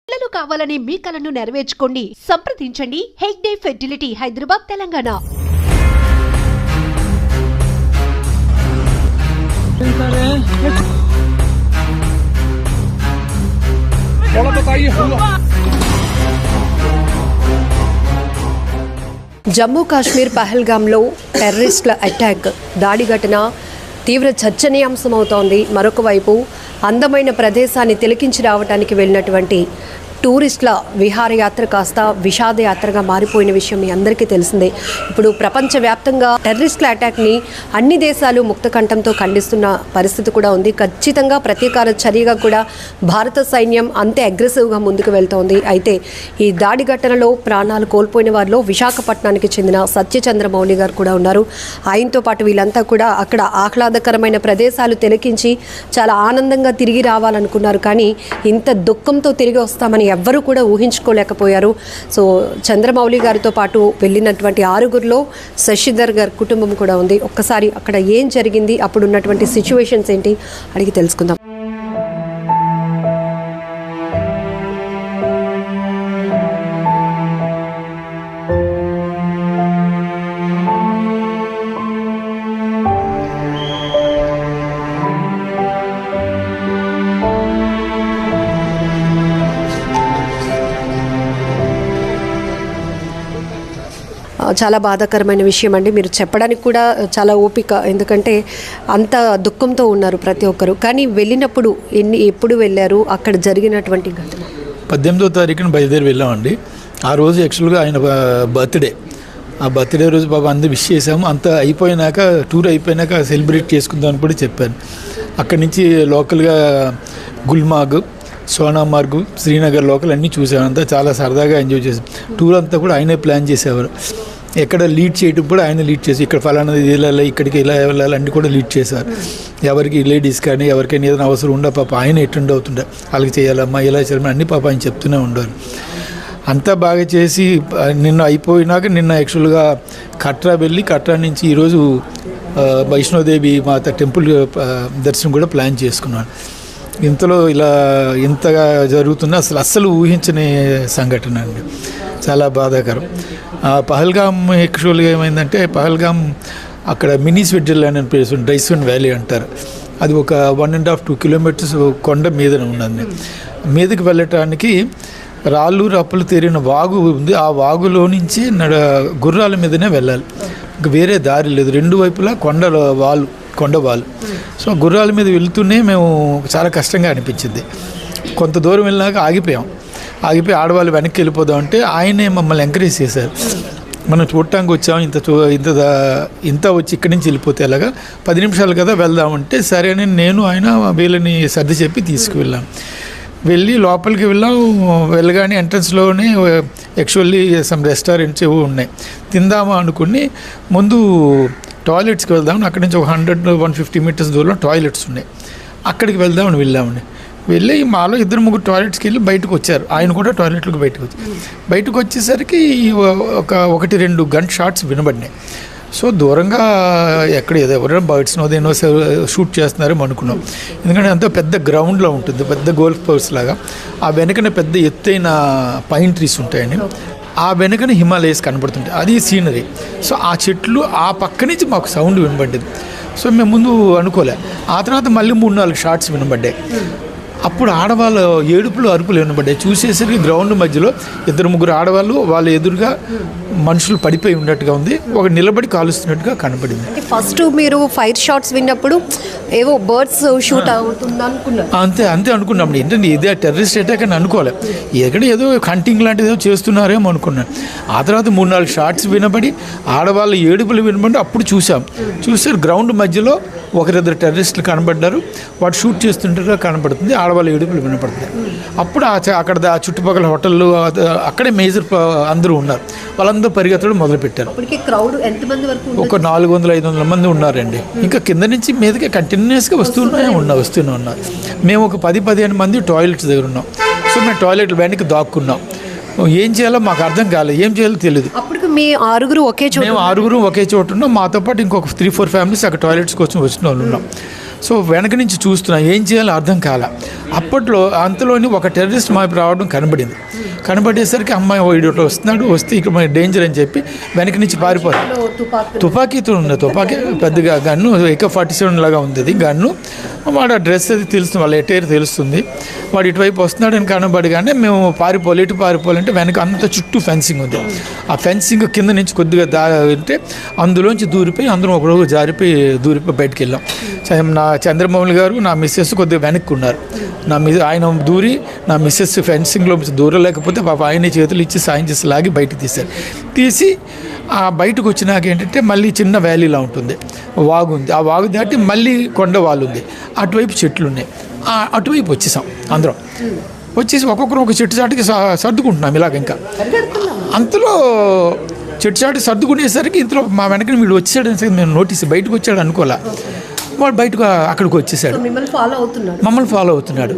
పిల్లలు కావాలని మీ కలను నెరవేర్చుకోండి. సంప్రదించండి హెగ్డే ఫెర్టిలిటీ, హైదరాబాద్, తెలంగాణ. జమ్మూ కాశ్మీర్ పహల్గామ్లో టెర్రరిస్టుల అటాక్ దాడి ఘటన తీవ్ర చర్చనీయాంశమవుతోంది. మరొక వైపు అందమైన ప్రదేశాన్ని తిలకించి రావడానికి వెళ్ళినటువంటి టూరిస్టుల విహారయాత్ర కాస్త విషాదయాత్రగా మారిపోయిన విషయం మీ అందరికీ తెలిసిందే. ఇప్పుడు ప్రపంచవ్యాప్తంగా టెర్రరిస్టుల అటాక్ని అన్ని దేశాలు ముక్తకంఠంతో ఖండిస్తున్న పరిస్థితి కూడా ఉంది. ఖచ్చితంగా ప్రతీకార చర్యగా కూడా భారత సైన్యం అంతే అగ్రెసివ్గా ముందుకు వెళ్తోంది. అయితే ఈ దాడి ఘటనలో ప్రాణాలు కోల్పోయిన వారిలో విశాఖపట్నానికి చెందిన సత్యచంద్రమౌళి గారు కూడా ఉన్నారు. ఆయనతో పాటు వీళ్ళంతా కూడా అక్కడ ఆహ్లాదకరమైన ప్రదేశాలు తిలకించి చాలా ఆనందంగా తిరిగి రావాలనుకున్నారు. కానీ ఇంత దుఃఖంతో తిరిగి వస్తామని ఎవ్వరూ కూడా ఊహించుకోలేకపోయారు. సో చంద్రమౌళి గారితో పాటు వెళ్ళినటువంటి 6గురిలో శశిధర్ గారి కుటుంబం కూడా ఉంది. ఒక్కసారి అక్కడ ఏం జరిగింది, అప్పుడు ఉన్నటువంటి సిచ్యువేషన్స్ ఏంటి అడిగి తెలుసుకుందాం. చాలా బాధాకరమైన విషయం అండి. మీరు చెప్పడానికి కూడా చాలా ఓపిక, ఎందుకంటే అంత దుఃఖంతో ఉన్నారు ప్రతి ఒక్కరు. కానీ వెళ్ళినప్పుడు ఎప్పుడు వెళ్ళారు, అక్కడ జరిగినటువంటి ఘటన? 18వ తారీఖున బయలుదేరి వెళ్ళామండి. ఆ రోజు యాక్చువల్గా ఆయన బర్త్డే. ఆ బర్త్డే రోజు బాబా అందరూ విష్ చేసాము. అంతా అయిపోయినాక, టూర్ అయిపోయినాక సెలబ్రేట్ చేసుకుందామని కూడా చెప్పాను. అక్కడి నుంచి లోకల్గా గుల్మార్గ్, సోనామార్గ్, శ్రీనగర్ లోకల్ అన్నీ చూసాము. అంతా చాలా సరదాగా ఎంజాయ్ చేసాం. టూర్ అంతా కూడా ఆయనే ప్లాన్ చేసేవారు. ఎక్కడ లీడ్ చేయడం కూడా ఆయన లీడ్ చేసి, ఇక్కడ ఫలానా వెళ్ళాలి, ఇక్కడికి ఇలా వెళ్ళాలి అన్నీ కూడా లీడ్ చేశారు. ఎవరికి లేడీస్ కానీ ఎవరికైనా ఏదైనా అవసరం ఉండే పాప ఆయన ఎటెండ్ అవుతుండే, వాళ్ళకి చేయాలమ్మా ఇలా చేయాలమ్మా అన్ని పాప ఆయన చెప్తూనే ఉండేవారు. అంతా బాగా చేసి నిన్న అయిపోయినాక నిన్న యాక్చువల్గా కట్రా వెళ్ళి, కట్రా నుంచి ఈరోజు వైష్ణోదేవి మాత టెంపుల్ దర్శనం కూడా ప్లాన్ చేసుకున్నాను. ఇంతలో ఇలా ఇంతగా జరుగుతున్నా అస్సలు ఊహించని సంఘటన అండి. చాలా బాధాకరం. పహల్గామ్ యాక్చువల్గా ఏమైందంటే, పహల్గామ్ అక్కడ మినీ స్విట్జర్లాండ్ అని ప్లేస్ ఉంది, డైసన్ వ్యాలీ అంటారు. అది ఒక 1.5-2 కిలోమీటర్స్ కొండ మీద ఉన్నది. మీదకి వెళ్ళటానికి రాళ్ళు రప్పలు తేరిన వాగు ఉంది. ఆ వాగులో నుంచి గుర్రాల మీదనే వెళ్ళాలి, ఇంక వేరే దారి లేదు. రెండు వైపులా కొండ వాళ్ళు. సో గుర్రాల మీద వెళ్తూనే మేము చాలా కష్టంగా అనిపించింది. కొంత దూరం వెళ్ళినాక ఆగిపోయి ఆడవాళ్ళు వెనక్కి వెళ్ళిపోదామంటే ఆయనే మమ్మల్ని ఎంకరేజ్ చేశారు. మనం చూడటానికి వచ్చాము, ఇంత వచ్చి ఇక్కడి నుంచి వెళ్ళిపోతే ఎలాగా, 10 నిమిషాలు కదా వెళ్దామంటే సరే అని నేను ఆయన వీళ్ళని సర్ది చెప్పి తీసుకువెళ్ళాం. వెళ్ళి లోపలికి వెళ్ళగానే ఎంట్రన్స్లోనే యాక్చువల్లీ సమ్ రెస్టారెంట్స్ ఏవో ఉన్నాయి. తిందామా అనుకుని ముందు టాయిలెట్స్కి వెళ్దామని, అక్కడి నుంచి ఒక 100-150 మీటర్స్ దూరంలో టాయిలెట్స్ ఉన్నాయి. అక్కడికి వెళ్ళామండి. వెళ్ళి మాలో 2-3 టాయిలెట్స్కి వెళ్ళి బయటకు వచ్చారు. ఆయన కూడా టాయిలెట్లకు బయటకు వచ్చేసరికి 1-2 గన్ షాట్స్ వినబడినాయి. సో దూరంగా ఎక్కడ ఎవరైనా బర్డ్స్ దేనో షూట్ చేస్తున్నారేమో అనుకున్నాం. ఎందుకంటే అంత పెద్ద గ్రౌండ్లో ఉంటుంది, పెద్ద గోల్ఫ్ కోర్స్ లాగా. ఆ వెనకనే పెద్ద ఎత్తైన పైన్ ట్రీస్ ఉంటాయండి. ఆ వెనుకనే హిమాలయస్ కనబడుతుంటాయి, అది సీనరీ. సో ఆ చెట్లు ఆ పక్క నుంచి మాకు సౌండ్ వినబడ్డది. సో మేము ముందు అనుకోలే. ఆ తర్వాత మళ్ళీ 3-4 షాట్స్ వినబడ్డాయి. అప్పుడు ఆడవాళ్ళ ఏడుపులు అరుపులు వినబడ్డాయి. చూసేసరికి గ్రౌండ్ మధ్యలో 2-3 ఆడవాళ్ళు వాళ్ళ ఎదురుగా మనుషులు పడిపోయి ఉన్నట్టుగా ఉంది, ఒక నిలబడి కాలుస్తున్నట్టుగా కనపడింది. ఫస్ట్ మీరు ఫైర్ షాట్స్ విన్నప్పుడు ఏవో బర్డ్స్ షూట్ అవుతుంది అనుకున్నారు? అంతే అనుకున్నాం. ఏంటంటే ఇదే టెర్రరిస్ట్ అటాక్ అని అనుకోలే, ఎక్కడ ఏదో హంటింగ్ లాంటిది ఏదో చేస్తున్నారేమో అనుకున్నాను. ఆ తర్వాత 3-4 షాట్స్ వినబడి ఆడవాళ్ళ ఏడుపులు వినబడి అప్పుడు చూసారు గ్రౌండ్ మధ్యలో 1-2 టెర్రరిస్టులు కనబడ్డారు. వాడు షూట్ చేస్తుంటారో కనబడుతుంది, ఆడవాళ్ళ ఏడుపులు వినపడుతుంది. అప్పుడు అక్కడ చుట్టుపక్కల హోటళ్ళు అక్కడే మేజర్ అందరూ ఉన్నారు. వాళ్ళందరూ పరిగెత్తడం మొదలుపెట్టారు. ఒక 400-500 మంది ఉన్నారండి. ఇంకా కింద నుంచి మీదకి కంటిన్యూస్గా వస్తూనే ఉన్నారు. మేము ఒక 10-15 మంది టాయిలెట్స్ దగ్గర ఉన్నాం. సో మేము టాయిలెట్ వెనక్కి దాక్కున్నాం. ఏం చేయాలో మాకు అర్థం కాలేదు, ఏం చేయాలో తెలియదు. మీ 6 ఒకే చోట? మేము 6 ఒకే చోట ఉన్నాం. మాతో పాటు ఇంకొక 3-4 ఫ్యామిలీస్ అక్కడ టాయిలెట్స్ కోసం వచ్చిన వాళ్ళు ఉన్నాం. సో వెనక నుంచి చూస్తున్నా ఏం చేయాలో అర్థం కాల. అప్పట్లో అంతలోని ఒక టెర్రరిస్ట్ మాకు రావడం కనబడేసరికి అమ్మాయి వీడు వస్తున్నాడు, వస్తే ఇక్కడ డేంజర్ అని చెప్పి వెనక నుంచి పారిపోతాడు. తుపాకీతో ఉంది, తుపాకీ పెద్దగా గన్ను AK-47 లాగా ఉంది అది గన్ను. వాడు ఆ డ్రెస్ అది తెలుస్తుంది, వాళ్ళ ఎటైర్ తెలుస్తుంది. వాడు ఇటువైపు వస్తున్నాడని కనబడగానే మేము ఎటు పారిపోవాలంటే వెనక అంత చుట్టూ ఫెన్సింగ్ ఉంది. ఆ ఫెన్సింగ్ కింద నుంచి కొద్దిగా అంటే అందులోంచి దూరిపోయి అందరం ఒకరోజు దూరిపోయి బయటకు వెళ్ళాం. నా చంద్రమౌళి గారు నా మిస్సెస్ కొద్దిగా వెనక్కి ఉన్నారు. ఆయన దూరి నా మిస్సెస్ ఫెన్సింగ్లో దూరలేకపోతే పాప ఆయన చేతులు ఇచ్చి సాయం చేసి లాగి బయటకు తీసి ఆ బయటకు వచ్చినాక ఏంటంటే మళ్ళీ చిన్న వ్యాలీలా ఉంటుంది, వాగు ఉంది. ఆ వాగు దాటి మళ్ళీ కొండ వాళ్ళు ఉంది, అటువైపు చెట్లు ఉన్నాయి. అటువైపు వచ్చేసాం అందరం. వచ్చేసి ఒక్కొక్కరు ఒక చెట్టు చాటుకి సర్దుకుంటున్నాం ఇలాగ. ఇంకా అంతలో చెట్టు చాటు సర్దుకునేసరికి ఇంతలో మా వెనకని వీడు వచ్చాడని మేము నోటీస్ బయటకు వచ్చాడు అనుకోలే. వాడు బయటకు అక్కడికి వచ్చేసాడు, మమ్మల్ని ఫాలో అవుతున్నాడు.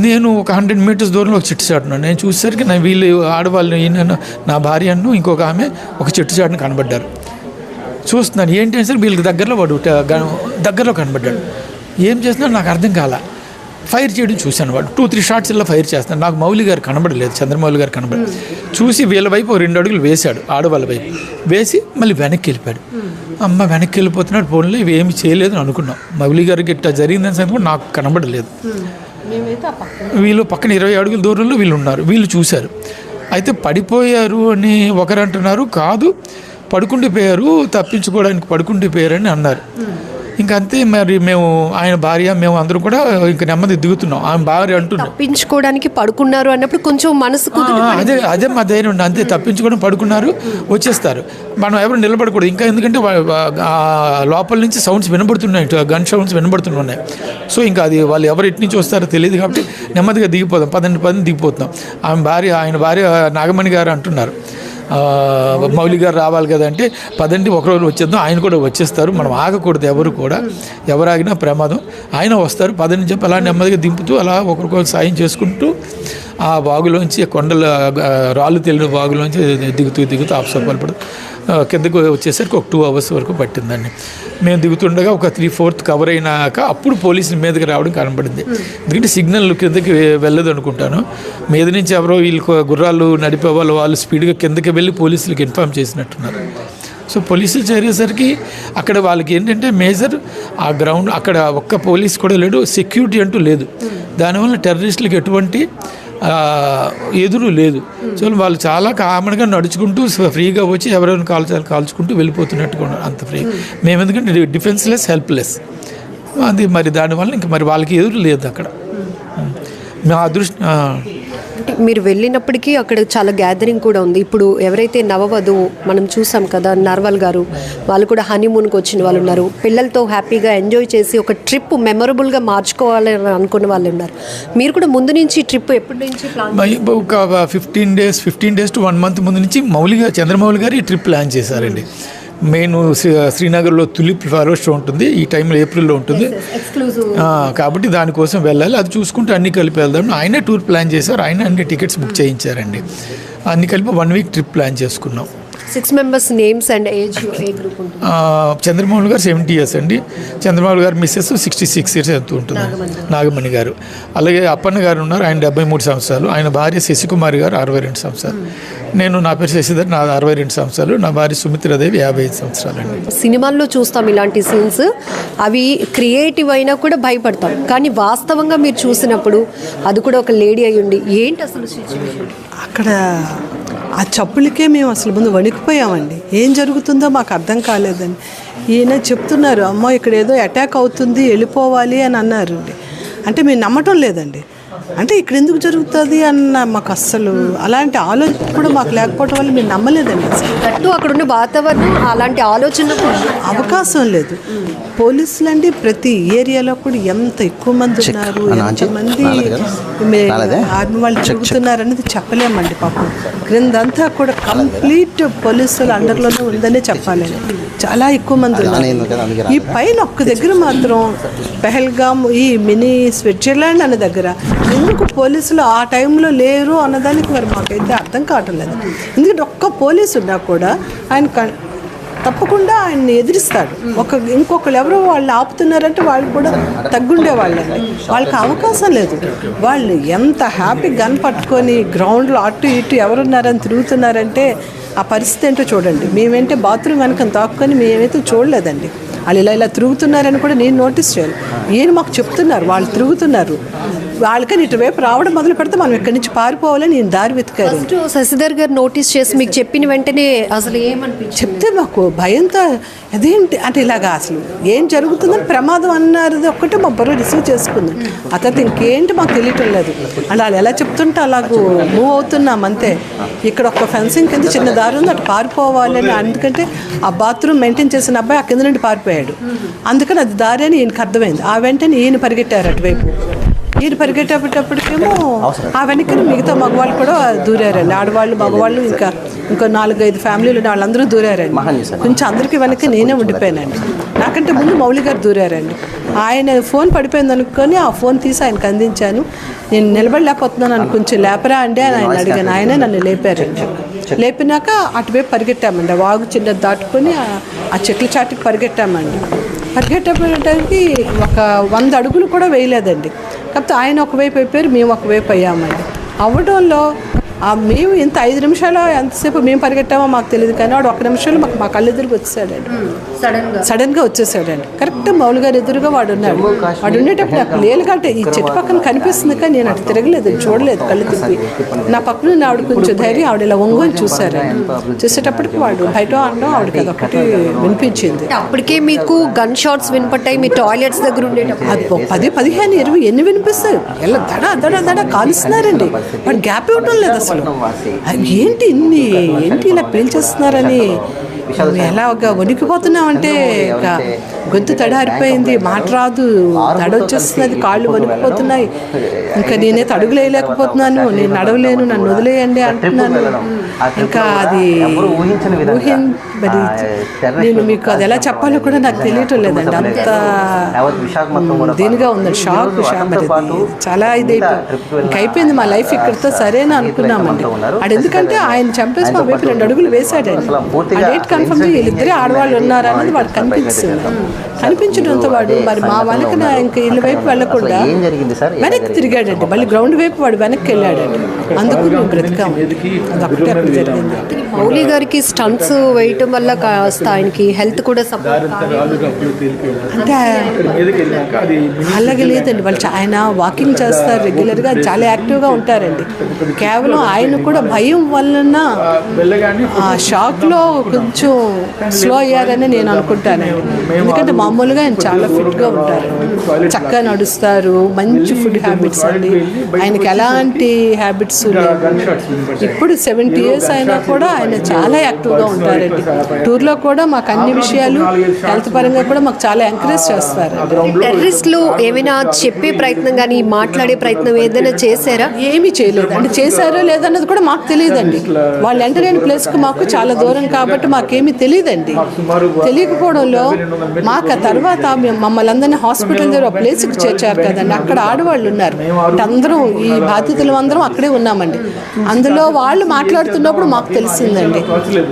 నేను ఒక 100 మీటర్స్ దూరంలో ఒక చెట్టు చాటున్నాను. నేను చూసేసరికి వీళ్ళు ఆడవాళ్ళు నా భార్య ఇంకొక ఆమె ఒక చెట్టు చాటుని కనబడ్డారు. చూస్తున్నాను ఏంటి అని సరే వీళ్ళకి దగ్గరలో కనబడ్డాడు. ఏం చేస్తున్నాడు నాకు అర్థం కాల. ఫైర్ చేయడం చూశాను. వాడు 2-3 షాట్స్ ఇలా ఫైర్ చేస్తాను. నాకు మౌలి గారు కనబడలేదు, చంద్రమౌళి గారు కనబడలేదు. చూసి వీళ్ళ వైపు 2 అడుగులు వేశాడు, ఆడవాళ్ళ వైపు వేసి మళ్ళీ వెనక్కి వెళ్ళిపోయాడు. అమ్మ వెనక్కి వెళ్ళిపోతున్నాడు, ఫోన్లో ఇవి ఏమి చేయలేదు అని అనుకున్నాం. మౌలి గారికి ఇట్లా జరిగిందని సంగతి కూడా నాకు కనబడలేదు. వీళ్ళు పక్కన 20 అడుగుల దూరంలో వీళ్ళు ఉన్నారు. వీళ్ళు చూశారు. అయితే పడిపోయారు అని ఒకరు అంటున్నారు, కాదు పడుకుండిపోయారు, తప్పించుకోవడానికి పడుకుండిపోయారని అన్నారు. ఇంకా అంతే. మరి మేము ఆయన భార్య మేము అందరం కూడా ఇంకా నెమ్మది దిగుతున్నాం. ఆమె భార్య అంటున్నాం తప్పించుకోవడానికి పడుకున్నారు అన్నప్పుడు కొంచెం మనసుకు అదే మా ధైర్యం ఉండి అంతే. తప్పించుకోవడం పడుకున్నారు, వచ్చేస్తారు. మనం ఎవరు నిలబడకూడదు ఇంకా, ఎందుకంటే లోపల నుంచి సౌండ్స్ వినబడుతున్నాయి, గన్ సౌండ్స్ వినబడుతున్నాయి. సో ఇంకా అది వాళ్ళు ఎవరు ఎటు నుంచి వస్తారో తెలియదు కాబట్టి నెమ్మదిగా దిగిపోతాం. 10 దిగిపోతున్నాం. ఆయన భార్య నాగమణి గారు అంటున్నారు, మౌలి గారు రావాలి కదా అంటే పదండి ఒకరోజు వచ్చేద్దాం, ఆయన కూడా వచ్చేస్తారు, మనం ఆగకూడదు ఎవరు కూడా, ఎవరు ఆగినా ప్రమాదం, ఆయన వస్తారు పదని చెప్పి అలా నెమ్మదిగా దింపుతూ అలా ఒకరికొకరు సాయం చేసుకుంటూ ఆ వాగులోంచి కొండల రాళ్ళు తెలియని వాగులోంచి దిగుతూ ఆప్సపడపడు కిందకు వచ్చేసరికి ఒక 2 అవర్స్ వరకు పట్టిందండి. మేము దిగుతుండగా ఒక 3/4 కవర్ అయినాక అప్పుడు పోలీసుల మీదకి రావడం కనబడింది. ఎందుకంటే సిగ్నల్ కిందకి వెళ్ళదు అనుకుంటాను. మీద నుంచి ఎవరో వీళ్ళు గుర్రాలు నడిపే వాళ్ళు స్పీడ్గా కిందకి వెళ్ళి పోలీసులకు ఇన్ఫార్మ్ చేసినట్టున్నారు. సో పోలీసులు చేరేసరికి అక్కడ వాళ్ళకి ఏంటంటే మేజర్ ఆ గ్రౌండ్ అక్కడ ఒక్క పోలీస్ కూడా లేడు, సెక్యూరిటీ అంటూ లేదు. దానివల్ల టెర్రరిస్టులకు ఎటువంటి ఎదురు లేదు. సో వాళ్ళు చాలా కామన్గా నడుచుకుంటూ ఫ్రీగా వచ్చి ఎవరైనా కాల్చుకుంటూ వెళ్ళిపోతున్నట్టుగా ఉన్నారు, అంత ఫ్రీ. మేము ఎందుకంటే డిఫెన్స్లెస్, హెల్ప్లెస్ అది. మరి దానివల్ల ఇంకా మరి వాళ్ళకి ఎదురు లేదు అక్కడ. మా అదృష్టం అంటే మీరు వెళ్ళినప్పటికీ అక్కడ చాలా గ్యాదరింగ్ కూడా ఉంది. ఇప్పుడు ఎవరైతే నవవధువు మనం చూసాం కదా, నర్వాల్ గారు వాళ్ళు కూడా హనీమూన్కి వచ్చిన వాళ్ళు ఉన్నారు. పిల్లలతో హ్యాపీగా ఎంజాయ్ చేసి ఒక ట్రిప్ మెమొరబుల్గా మార్చుకోవాలని అనుకున్న వాళ్ళు ఉన్నారు. మీరు కూడా ముందు నుంచి ట్రిప్ ఎప్పటి నుంచి ప్లాన్? ఒక 15 days to 1 month ముందు నుంచి చంద్రమౌళి గారు ఈ ట్రిప్ ప్లాన్ చేశారండి. మెయిన్ శ్రీనగర్లో తులిప్ ఫ్లవర్ షో ఉంటుంది, ఈ టైంలో ఏప్రిల్లో ఉంటుంది కాబట్టి దానికోసం వెళ్ళాలి. అది చూసుకుంటూ అన్నీ కలిపి వెళ్దాం. ఆయనే టూర్ ప్లాన్ చేశారు, ఆయన అన్ని టికెట్స్ బుక్ చేయించారండి. అన్ని కలిపి 1 week ట్రిప్ ప్లాన్ చేసుకున్నాం. 6 members names and age A group ఉంటుంది? చంద్రమౌళి గారు 70 years అండి. చంద్రమౌళి గారు మిస్సెస్ 66 years ఎంత ఉంటుంది, నాగమణి గారు. అలాగే అప్పన్న గారు ఉన్నారు, ఆయన 73 సంవత్సరాలు. ఆయన భార్య శశికుమారి గారు 62 సంవత్సరాలు. నేను నా పేరు శశిధర్, నా 62 సంవత్సరాలు. నా భార్య సుమిత్రాదేవి 55 సంవత్సరాలు అండి. సినిమాల్లో చూస్తాం ఇలాంటి సీన్స్, అవి క్రియేటివ్ అయినా కూడా భయపడతాం. కానీ వాస్తవంగా మీరు చూసినప్పుడు అది కూడా ఒక లేడీ అయి ఉండి ఏంటి అసలు సిచ్యువేషన్ అక్కడ ఆ చప్పులకే మేము అసలు ముందు వణికిపోయామండి. ఏం జరుగుతుందో మాకు అర్థం కాలేదని. ఈయన చెప్తున్నారు, అమ్మో ఇక్కడ ఏదో అటాక్ అవుతుంది వెళ్ళిపోవాలి అని అన్నారు. అంటే మేము నమ్మటం లేదండి. అంటే ఇక్కడ ఎందుకు జరుగుతుంది అన్న మాకు అస్సలు అలాంటి ఆలోచన కూడా మాకు లేకపోవడం వల్ల మేము నమ్మలేదండి. అసలు అక్కడ ఉన్న వాతావరణం అలాంటి ఆలోచన అవకాశం లేదు. పోలీసులు అండి ప్రతి ఏరియాలో కూడా ఎంత ఎక్కువ మంది ఉన్నారు, ఎంతమంది ఆర్మీ వాళ్ళు తిరుగుతున్నారు అనేది చెప్పలేమండి. పాపం క్రిందంతా కూడా కంప్లీట్ పోలీసుల అండర్లోనే ఉందనే చెప్పాలి. చాలా ఎక్కువ మంది ఉన్నారు. ఈ పైన ఒక్క దగ్గర మాత్రం పెహల్గామ్, ఈ మినీ స్విట్జర్లాండ్ అనే దగ్గర ఎందుకు పోలీసులు ఆ టైంలో లేరు అన్నదానికి మరి మాకైతే అర్థం కావటం లేదు. ఎందుకంటే ఒక్క పోలీసు ఉన్నా కూడా ఆయన తప్పకుండా ఆయన్ని ఎదిరిస్తాడు. ఇంకొకరు ఎవరో వాళ్ళు ఆపుతున్నారంటే వాళ్ళు కూడా తగ్గుండే వాళ్ళండి. వాళ్ళకి అవకాశం లేదు. వాళ్ళు ఎంత హ్యాపీ గన్ పట్టుకొని గ్రౌండ్లో అటు ఇటు ఎవరున్నారని తిరుగుతున్నారంటే ఆ పరిస్థితి ఏంటో చూడండి. మేమేంటే బాత్రూమ్ వెనక తాక్కుని మేమైతే చూడలేదండి. వాళ్ళు ఇలా తిరుగుతున్నారని కూడా నేను నోటీస్ చేయాలి. ఈయన మాకు చెప్తున్నారు వాళ్ళు తిరుగుతున్నారు. వాళ్ళకని ఇటువైపు రావడం మొదలు పెడితే మనం ఇక్కడి నుంచి పారిపోవాలని నేను దారి వెతికారు. శశిధర్ గారు నోటీస్ చేసి మీకు చెప్పిన వెంటనే అసలు ఏమనిపించింది? చెప్తే మాకు భయంతో అదేంటి అంటే ఇలాగా అసలు ఏం జరుగుతుందని ప్రమాదం అన్నది ఒక్కటే మా బుర్ర రిసీవ్ చేసుకుంది. ఆ తర్వాత ఇంకేంటి మాకు తెలియటం లేదు. అంటే వాళ్ళు ఎలా చెప్తుంటే అలాగూ మూవ్ అవుతున్నాం అంతే. ఇక్కడ ఒక ఫెన్సింగ్ కింద చిన్న దారి ఉంది, అటు పారిపోవాలని. ఎందుకంటే ఆ బాత్రూమ్ మెయింటైన్ చేసిన అబ్బాయి ఆ కింద నుండి పారిపోయాడు. అందుకని అది దారి అని ఈయనకు అర్థమైంది. ఆ వెంటనే ఈయన పరిగెట్టారు అటువైపు. ఈయన పరిగెట్టేటప్పటికేమో ఆ వెనక్కి మిగతా మగవాళ్ళు కూడా దూరారండి. ఆడవాళ్ళు మగవాళ్ళు ఇంకో 4-5 ఫ్యామిలీలు వాళ్ళందరూ దూరారండి. కొంచెం అందరికీ వెనక్కి నేనే ఉండిపోయానండి. నాకంటే ముందు మౌలి గారు దూరారండి. ఆయన ఫోన్ పడిపోయింది అనుకొని ఆ ఫోన్ తీసి ఆయనకు అందించాను. నేను నిలబడలేకపోతున్నాను అని కొంచెం లేపరా అండి అని ఆయన అడిగాను. ఆయనే నన్ను లేపారండి. లేపినాక అటువైపు పరిగెట్టామండి. ఆ వాగు చిన్న దాటుకొని ఆ చెట్ల చాటుకి పరిగెట్టామండి. పరిగెట్టడానికి ఒక 100 అడుగులు కూడా వేయలేదండి. కాకపోతే ఆయన ఒకవైపు అయిపోయారు, మేము ఒకవైపు అయ్యామండి. అవ్వడంలో మేము ఇంత 5 నిమిషాలు ఎంతసేపు మేము పరిగెట్టామో మాకు తెలియదు, కానీ వాడు 1 నిమిషంలో మా కళ్ళు ఎదురుగా వచ్చేసాడండి. సడన్గా వచ్చేసాడండి. కరెక్ట్ మౌలి గారు ఎదురుగా వాడు ఉన్నాడు. వాడు ఉండేటప్పుడు నాకు లేలుగంటే ఈ చెట్టు పక్కన కనిపిస్తుంది, కానీ నేను అటు తిరగలేదు, చూడలేదు, కళ్ళు తిప్పి. నా పక్కన ఆవిడ కొంచెం ధైర్యం, ఆవిడ ఇలా ఒంగోని చూసారండి. చూసేటప్పటికి వాడు బయట అనడం ఆవిడకి అదొకటి వినిపించింది. అప్పటికే మీకు గన్ షాట్స్ వినపట్టాయి మీ టాయిలెట్స్ దగ్గర ఉండేటప్పుడు. అది 10, 15, 20 ఎన్ని వినిపిస్తాయి. ఎలా దడ కాలుస్తున్నారండి. వాడు గ్యాప్ ఇవ్వడం లేదు అసలు. ఏంటి ఇలా పేల్చేస్తున్నారని ఎలాగా వణికిపోతున్నామంటే గొంతు తడారిపోయింది, మాట రాదు, తడొచ్చేస్తున్నది, కాళ్ళు వణికిపోతున్నాయి. ఇంకా నేనైతే అడుగులు వేయలేకపోతున్నాను, నేను నడవలేను, నన్ను వదిలేయండి అంటున్నాను. ఇంకా అది మరి నేను మీకు అది ఎలా చెప్పాలో కూడా నాకు తెలియటం లేదండి. అంత దీనిగా ఉందండి. షాక్ మరి చాలా ఇది ఇంకా అయిపోయింది మా లైఫ్ ఇక్కడితో సరేనా అనుకున్నామండి. అది ఎందుకంటే ఆయన చంపేసి మా వైపు 2 అడుగులు వేసాడండి. ఆ డేట్ కన్ఫర్మ్ వీళ్ళిద్దరే ఆడవాళ్ళు ఉన్నారా అనేది వాడు కనిపించడంతో వాడు మరి మా వెనక ఇంకా ఇళ్ళ వైపు వెళ్ళకుండా వెనక్కి తిరిగాడండి. మళ్ళీ గ్రౌండ్ వైపు వాడు వెనక్కి వెళ్ళాడండి. అందుకు మేము బ్రతికాము. అదొకటే అక్కడ జరిగింది. మౌలి గారికి స్టంట్స్ వేయటం వల్ల కాస్త ఆయనకి హెల్త్ కూడా అంటే అలాగే లేదండి. వాళ్ళు ఆయన వాకింగ్ చేస్తారు రెగ్యులర్గా, చాలా యాక్టివ్గా ఉంటారండి. కేవలం ఆయన కూడా భయం వలన షాక్లో కొంచెం స్లో అయ్యారని నేను అనుకుంటానండి. ఎందుకంటే మామూలుగా ఆయన చాలా ఫిట్గా ఉంటారు, చక్కగా నడుస్తారు, మంచి ఫుడ్ హ్యాబిట్స్ అండి. ఆయనకి ఎలాంటి హ్యాబిట్స్ లేవు. ఇప్పుడు 70 years అయినా కూడా ఆయన చాలా యాక్టివ్గా ఉంటారండి. టూర్లో కూడా మాకు అన్ని విషయాలు హెల్త్ పరంగా కూడా మాకు చాలా ఎంకరేజ్ చేస్తారు. టెర్రరిస్టులు ఏమైనా చెప్పే ప్రయత్నం కానీ మాట్లాడే ప్రయత్నం ఏదైనా చేశారా? ఏమీ చేయలేదు అంటే చేశారో లేదన్నది కూడా మాకు తెలియదండి. వాళ్ళు ఎంటర్ అయిన ప్లేస్కి మాకు చాలా దూరం కాబట్టి మాకేమీ తెలియదండి. తెలియకపోవడంలో మాకు ఆ తర్వాత మమ్మల్ని అందరినీ హాస్పిటల్ దగ్గర ఒక ప్లేస్కి చేర్చారు కదండి. అక్కడ ఆడవాళ్ళు ఉన్నారు, అందరం ఈ బాధితులు అందరం అక్కడే ఉన్నామండి. అందులో వాళ్ళు మాట్లాడుతున్నప్పుడు మాకు తెలిసిందండి.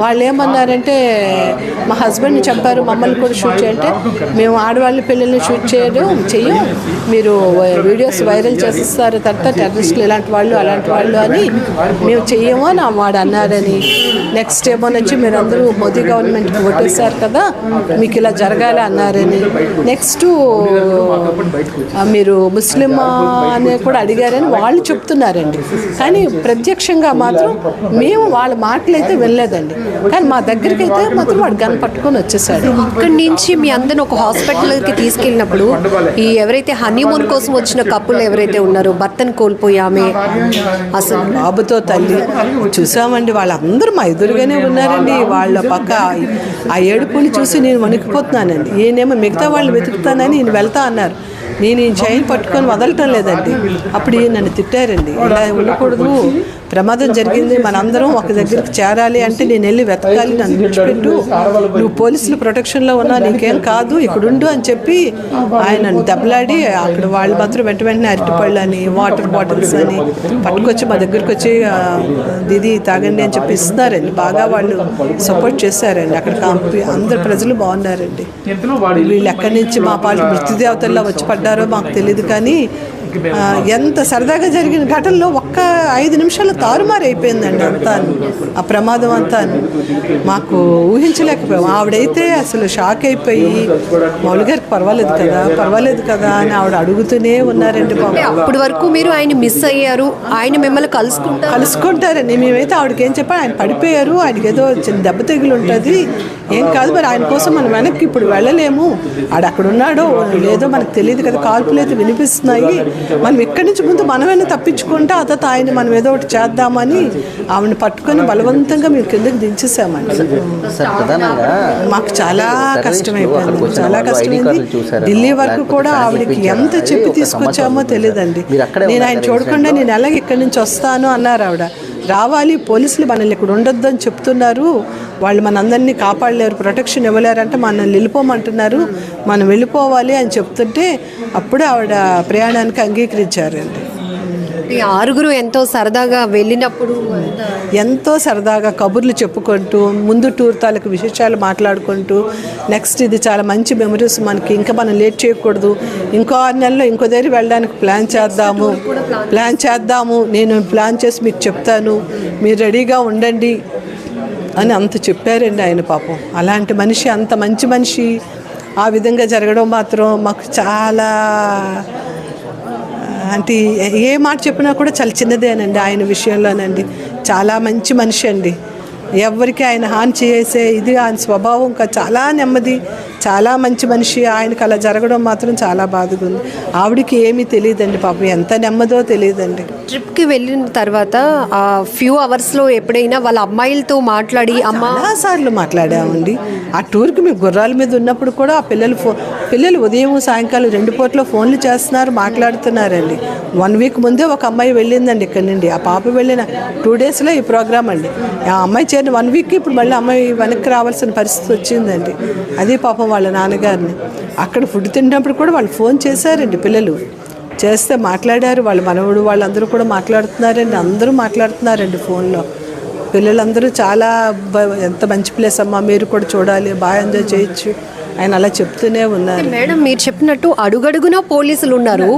వాళ్ళు ఏమన్నారంటే మా హస్బెండ్ని చంపారు, మమ్మల్ని కూడా షూట్ చేయంటే మేము ఆడవాళ్ళ పిల్లల్ని షూట్ చెయ్యం, మీరు వీడియోస్ వైరల్ చేస్తారు, తర్వాత టెర్రరిస్టులు ఇలాంటి వాళ్ళు అలాంటి వాళ్ళు అని మేము చెయ్యము అని వాడు అన్నారని. నెక్స్ట్ ఏమో నుంచి మీరు అందరూ మోదీ గవర్నమెంట్కి ఓటేశారు కదా, మీకు ఇలా జరగాలి అన్నారని. నెక్స్ట్ మీరు ముస్లిం అని కూడా అడిగారని వాళ్ళు చెప్తున్నారండి. కానీ ప్రత్యక్షంగా మాత్రం మేము వాళ్ళ మాటలైతే వెళ్ళలేదండి. కానీ మా దగ్గరికి అయితే మాత్రం వాడు గన్ పట్టుకొని వచ్చేసాడు. ఇక్కడి నుంచి మీ అందరిని ఒక హాస్పిటల్కి తీసుకెళ్ళినప్పుడు ఈ ఎవరైతే హనీమూన్ కోసం వచ్చిన కప్పులు ఎవరైతే ఉన్నారో, భర్తను కోల్పోయామే, అసలు బాబుతో తల్లి చూసామండి. వాళ్ళందరూ మా ఎదురుగానే ఉన్నారండి. వాళ్ళ పక్క ఆ ఏడుపుని చూసి నేను వణికిపోతున్నానండి. ఈయనేమో మిగతా వాళ్ళు వెతుకుతానని ఈయన వెళ్తా అన్నారు. నేను ఈ చైన్ పట్టుకొని వదలటం లేదండి. అప్పుడు ఈయన నన్ను తిట్టారండి, ఇలా ఉండకూడదు, ప్రమాదం జరిగింది, మనందరం ఒక దగ్గరికి చేరాలి అంటే నేను వెళ్ళి వెతకాలి, నన్ను విడిచిపెట్టు, నువ్వు పోలీసుల ప్రొటెక్షన్లో ఉన్నా, నీకేం కాదు, ఇక్కడ ఉండు అని చెప్పి ఆయన దెబ్బలాడి అక్కడ వాళ్ళు మాత్రం వెంటనే అరటిపళ్ళు అని వాటర్ బాటిల్స్ అని పట్టుకొచ్చి మా దగ్గరికి వచ్చి దీది తాగండి అని చెప్పి ఇస్తున్నారండి. బాగా వాళ్ళు సపోర్ట్ చేశారండి. అక్కడ అందరు ప్రజలు బాగున్నారండి. వీళ్ళు ఎక్కడి నుంచి మా పాలు మృత్యుదేవతల్లో వచ్చి పడ్డారో మాకు తెలియదు, కానీ ఎంత సరదాగా జరిగిన ఘటనలో ఒక్క 5 నిమిషాలు తారుమారు అయిపోయిందండి అంతా, ఆ ప్రమాదం అంతా మాకు ఊహించలేకపోయాం. ఆవిడైతే అసలు షాక్ అయిపోయి మౌలి గారికి పర్వాలేదు కదా అని ఆవిడ అడుగుతూనే ఉన్నారండి బాబు. అప్పటి వరకు మీరు ఆయన మిస్ అయ్యారు, ఆయన మిమ్మల్ని కలుసుకుంటారండి. మేమైతే ఆవిడకి ఏం చెప్పాలి, ఆయన పడిపోయారు, ఆయనకి ఏదో చిన్న దెబ్బ తెగులు ఉంటుంది, ఏం కాదు, మరి ఆయన కోసం మనం వెనక్కి ఇప్పుడు వెళ్ళలేము, అక్కడ ఉన్నాడో లేదో మనకు తెలియదు కదా, కాల్పులు అయితే వినిపిస్తున్నాయి, మనం ఇక్కడి నుంచి ముందు మనమైనా తప్పించుకుంటే ఆ తర్వాత ఆయన మనం ఏదో ఒకటి చేద్దామని ఆవిడని పట్టుకొని బలవంతంగా మేము కిందకి దించేసామండి. మాకు చాలా కష్టమైపోయింది, చాలా కష్టమైంది. ఢిల్లీ వరకు కూడా ఆవిడకి ఎంత చెప్పి తీసుకొచ్చామో తెలియదండి. నేను ఆయన చూడకుండా నేను ఎలాగ ఇక్కడి నుంచి వస్తాను అన్నారు ఆవిడ. రావాలి, పోలీసులు మనల్ని ఇక్కడ ఉండొద్దు అని చెప్తున్నారు, వాళ్ళు మనందరినీ కాపాడలేరు, ప్రొటెక్షన్ ఇవ్వలేరంటే మనల్ని వెళ్ళిపోమంటున్నారు, మనం వెళ్ళిపోవాలి అని చెప్తుంటే అప్పుడే ఆవిడ ప్రయాణానికి అంగీకరించారండి. 6 ఎంతో సరదాగా వెళ్ళినప్పుడు ఎంతో సరదాగా కబుర్లు చెప్పుకుంటూ ముందు టూర్ తాలూకు విశేషాలు మాట్లాడుకుంటూ నెక్స్ట్ ఇది చాలా మంచి మెమరీస్ మనకి, ఇంకా మనం లేట్ చేయకూడదు, ఇంకో 6 నెలల్లో ఇంకో దగ్గర వెళ్ళడానికి ప్లాన్ చేద్దాము, నేను ప్లాన్ చేసి మీకు చెప్తాను, మీరు రెడీగా ఉండండి అని అంత చెప్పారండి ఆయన. పాపం అలాంటి మనిషి, అంత మంచి మనిషి ఆ విధంగా జరగడం మాత్రం మాకు చాలా, అంటే ఏ మాట చెప్పినా కూడా చాలా చిన్నదేనండి ఆయన విషయంలోనండి. చాలా మంచి మనిషి అండి, ఎవరికి ఆయన హాని చేసే ఇది ఆయన స్వభావం చాలా నెమ్మది, చాలా మంచి మనిషి. ఆయనకు అలా జరగడం మాత్రం చాలా బాధగా ఉంది. ఆవిడికి ఏమీ తెలియదండి పాపం, ఎంత నెమ్మదో తెలియదండి. ట్రిప్కి వెళ్ళిన తర్వాత ఆ ఫ్యూ అవర్స్లో ఎప్పుడైనా వాళ్ళ అమ్మాయిలతో మాట్లాడి చాలాసార్లు మాట్లాడామండి. ఆ టూర్కి మేము గుర్రాల మీద ఉన్నప్పుడు కూడా ఆ పిల్లలు ఉదయం సాయంకాలం 2 పూట్ల ఫోన్లు చేస్తున్నారు, మాట్లాడుతున్నారండి. 1 వీక్ ముందే ఒక అమ్మాయి వెళ్ళిందండి ఇక్కడ నుండి. ఆ పాప వెళ్ళిన 2 డేస్లో ఈ ప్రోగ్రామ్ అండి. ఆ అమ్మాయి చేరిన 1 వీక్కి ఇప్పుడు మళ్ళీ అమ్మాయి వెనక్కి రావాల్సిన పరిస్థితి వచ్చిందండి. అదే పాపం వాళ్ళ నాన్నగారిని అక్కడ ఫుడ్ తిన్నప్పుడు కూడా వాళ్ళు ఫోన్ చేశారండి. పిల్లలు చేస్తే మాట్లాడారు, వాళ్ళ మనవడు వాళ్ళందరూ కూడా మాట్లాడుతున్నారండి, అందరూ మాట్లాడుతున్నారండి ఫోన్లో. పిల్లలందరూ చాలా ఎంత మంచి ప్లేస్ అమ్మా, మీరు కూడా చూడాలి, బాగా ఎంజాయ్ చేయొచ్చు ఆయన అలా చెప్తూనే ఉన్నారు. మేడం మీరు చెప్పినట్టు అడుగడుగునా పోలీసులు ఉన్నారు,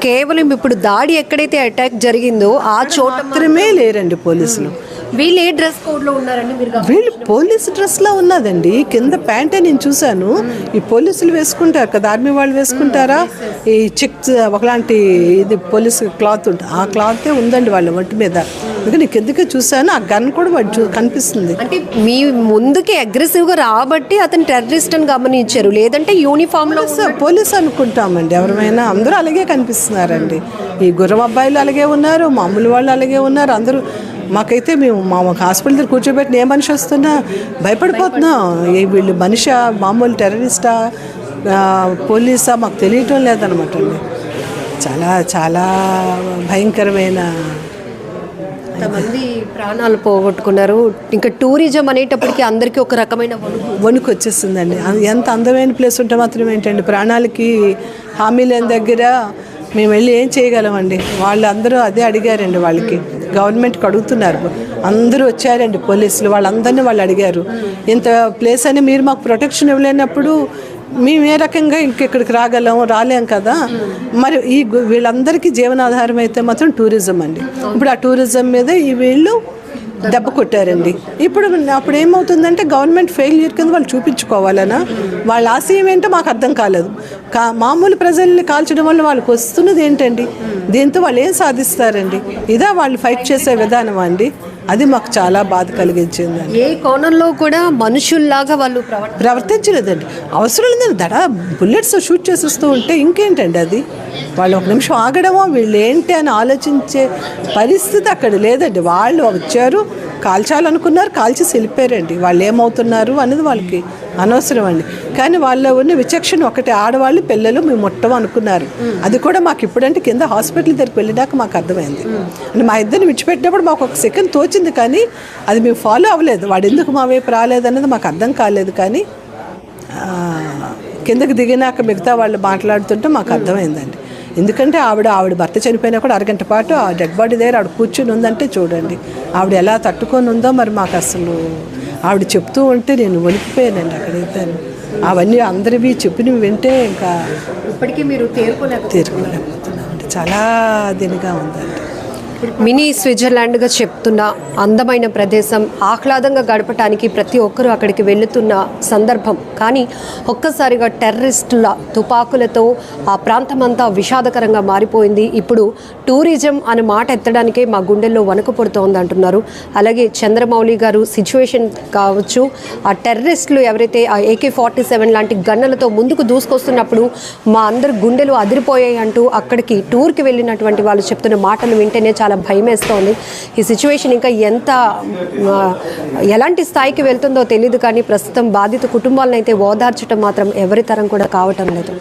కేవలం ఇప్పుడు దాడి ఎక్కడైతే అటాక్ జరిగిందో ఆ చోట మాత్రమే లేరండి పోలీసులు. వీళ్ళు ఏ డ్రెస్ కోడ్లో ఉన్నారండి? వీళ్ళు పోలీసు డ్రెస్లో ఉన్నదండి, కింద ప్యాంటే నేను చూశాను. ఈ పోలీసులు వేసుకుంటారు కదా, ఆర్మీ వాళ్ళు వేసుకుంటారా, ఈ చెక్స్ ఒకలాంటి ఇది పోలీసు క్లాత్ ఉంటుంది, ఆ క్లాతే ఉందండి వాళ్ళ ఒంటి మీద. అందుకని కిందకే చూశాను, ఆ గన్ కూడా వాడు కనిపిస్తుంది. అంటే మీ ముందుకి అగ్రెసివ్గా రాబట్టి అతను టెర్రరిస్ట్ అని గమనించారు, లేదంటే యూనిఫామ్లో పోలీసు అనుకుంటామండి. ఎవరైనా అందరూ అలాగే కనిపిస్తున్నారండి. ఈ గుర్రం అబ్బాయిలు అలాగే ఉన్నారు, మామూలు వాళ్ళు అలాగే ఉన్నారు, అందరూ. మాకైతే మేము హాస్పిటల్ దగ్గర కూర్చోబెట్టిన ఏ మనిషి వస్తున్నా భయపడిపోతున్నాం. వీళ్ళు మనిషా, మామూలు టెర్రరిస్టా, పోలీసా మాకు తెలియటం లేదనమాట అండి. చాలా చాలా భయంకరమైన, కొంతమంది ప్రాణాలు పోగొట్టుకున్నారు. ఇంకా టూరిజం అనేటప్పటికీ అందరికీ ఒక రకమైన వణుకు వచ్చేస్తుందండి. ఎంత అందమైన ప్లేస్ ఉంటే మాత్రం ఏంటండి, ప్రాణాలకి హామీ లేని దగ్గర మేము వెళ్ళి ఏం చేయగలమండి. వాళ్ళు అందరూ అదే అడిగారండి, వాళ్ళకి గవర్నమెంట్కి అడుగుతున్నారు. అందరూ వచ్చారండి పోలీసులు, వాళ్ళందరినీ వాళ్ళు అడిగారు, ఇంత ప్లేస్ అని మీరు మాకు ప్రొటెక్షన్ ఇవ్వలేనప్పుడు మేము ఏ రకంగా ఇంకెక్కడికి రాలేం కదా. మరి వీళ్ళందరికీ జీవనాధారం అయితే మాత్రం టూరిజం అండి. ఇప్పుడు ఆ టూరిజం మీద ఈ వీళ్ళు దెబ్బ కొట్టారండి. అప్పుడు ఏమవుతుందంటే గవర్నమెంట్ ఫెయిల్యూర్ కింద వాళ్ళు చూపించుకోవాలనా, వాళ్ళ ఆశయం ఏంటో మాకు అర్థం కాలేదు. మామూలు ప్రజల్ని కాల్చడం వల్ల వాళ్ళకి వస్తున్నది ఏంటండి, దీంతో వాళ్ళు ఏం సాధిస్తారండి? ఇదా వాళ్ళు ఫైట్ చేసే విధానం అండి. అది మాకు చాలా బాధ కలిగించిందండి. ఏ కోణంలో కూడా మనుషుల్లాగా వాళ్ళు ప్రవర్తించలేదండి. అవసరం లేదండి, బుల్లెట్స్ షూట్ చేసేస్తూ ఉంటే ఇంకేంటండి అది. వాళ్ళు ఒక నిమిషం ఆగడమో వీళ్ళు ఏంటి అని ఆలోచించే పరిస్థితి అక్కడ లేదండి. వాళ్ళు వచ్చారు, కాల్చాలనుకున్నారు, కాల్చేసి వెళ్ళిపోయారండి. వాళ్ళు ఏమవుతున్నారు అనేది వాళ్ళకి అనవసరం అండి. కానీ వాళ్ళ ఉన్న విచక్షణ ఒకటి, ఆడవాళ్ళు పిల్లలు మేము ముట్టం అనుకున్నారు. అది కూడా మాకు ఇప్పుడంటే కింద హాస్పిటల్ దగ్గరికి వెళ్ళినాక మాకు అర్థమైంది. అంటే మా ఇద్దరిని విడిచిపెట్టినప్పుడు మాకు ఒక సెకండ్ తోచింది, కానీ అది మేము ఫాలో అవ్వలేదు. వాడు ఎందుకు మా వైపు రాలేదన్నది మాకు అర్థం కాలేదు. కానీ కిందకి దిగినాక మిగతా వాళ్ళు మాట్లాడుతుంటే మాకు అర్థమైందండి. ఎందుకంటే ఆవిడ భర్త చనిపోయినా కూడా అరగంట పాటు ఆ డెడ్ బాడీ దగ్గర ఆవిడ కూర్చుని ఉందంటే చూడండి ఆవిడ ఎలా తట్టుకొని ఉందో. మరి మాకు అసలు ఆవిడ చెప్తూ ఉంటే నేను వణికిపోయానండి అక్కడైతే. అవన్నీ అందరివి చెప్పినవి వింటే ఇంకా ఇప్పటికీ మీరు తీరుకోలేకపోతున్నామండి. చాలా దీనిగా ఉందండి. మినీ స్విట్జర్లాండ్గా చెప్తున్న అందమైన ప్రదేశం, ఆహ్లాదంగా గడపటానికి ప్రతి ఒక్కరూ అక్కడికి వెళుతున్న సందర్భం. కానీ ఒక్కసారిగా టెర్రరిస్టుల తుపాకులతో ఆ ప్రాంతమంతా విషాదకరంగా మారిపోయింది. ఇప్పుడు టూరిజం అనే మాట ఎత్తడానికే మా గుండెల్లో వణుకు పుడుతోంది అంటున్నారు. అలాగే చంద్రమౌళి గారు సిచ్యువేషన్ కావచ్చు, ఆ టెర్రరిస్టులు ఎవరైతే ఆ AK-47 లాంటి గన్నలతో ముందుకు దూసుకొస్తున్నప్పుడు మా అందరి గుండెలు అదిరిపోయాయి అంటూ అక్కడికి టూర్కి వెళ్ళినటువంటి వాళ్ళు చెప్తున్న మాటలు వింటేనే చాలా భయం వేస్తోంది. ఈ సిచ్యువేషన్ ఇంకా ఎలాంటి స్థాయికి వెళ్తుందో తెలియదు. కానీ ప్రస్తుతం బాధిత కుటుంబాలను అయితే ఓదార్చడం మాత్రం ఎవరి తరం కూడా కావటం లేదు.